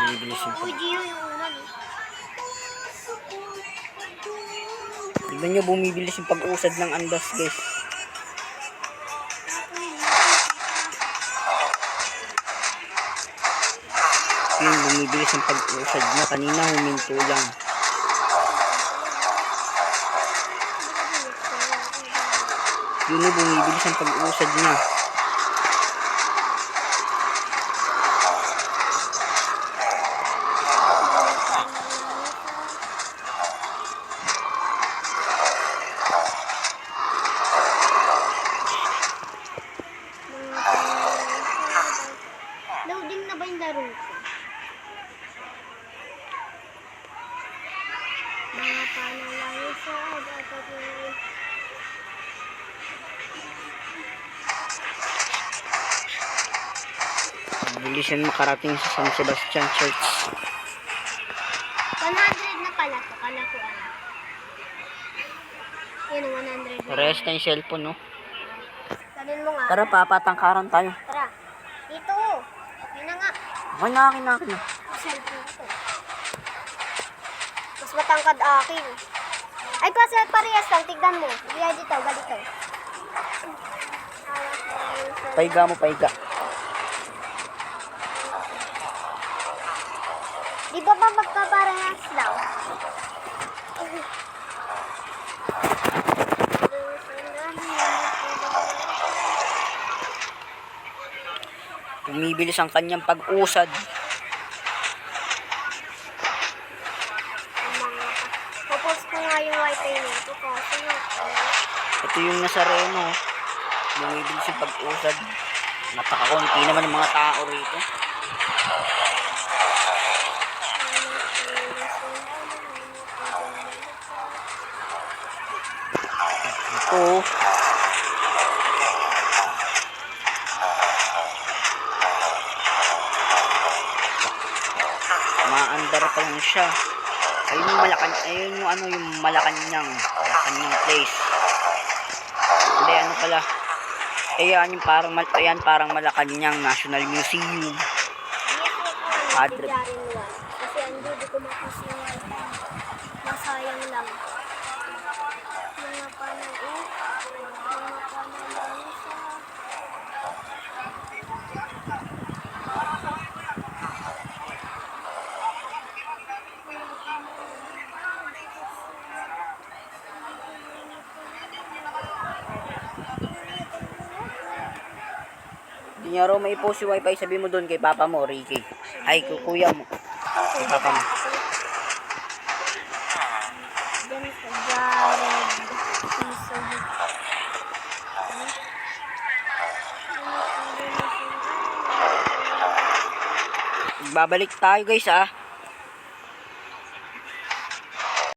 bumibilis yung Uy, Gio yung ulan eh. Tignan nyo, bumibilis yung pag-usad ng andas, guys. Yun, bumibilis yung pag-usad na. Kanina huminto lang. Yun, bumibilis ang pag-usad na. Loading na ba yung laro ko? Mga panalangin sa dapat na Bilis yan makarating sa San Sebastian Church. 100 na pala to. Kala ko ano. Yun, 100 na. Parehas na yung cellphone, no? Sabihin mo nga. Tara, papatangkaran tayo. Tara. Dito. Okay na nga. Okay na, akin na. Cellphone ko. Mas matangkad akin. Ay, kasi parehas lang. Tignan mo. Bigay dito. Ganito. Paiga mo, paiga. Di ba ba magkaparehas lang? Bumibilis ang kanyang pag-usad. Tapos ko nga yung wifi nito kasi Ito yung Nazareno. Bumibilis yung pag-usad. Napakakunti naman ng mga tao rito. Ito. Maandar pa lang siya. Ayun yung Malacanang place. Hindi, ano pala. Ayan yung parang Malacanang National Museum. Padre. kasi ando di ko makasiyan. Masayang lang. Mga panang Hindi niya raw may-post yung wifi. Sabi mo doon kay papa mo, Ricky. Ay, kuya mo. Kay papa mo. Diyan sa Jared. Babalik tayo, guys, ah.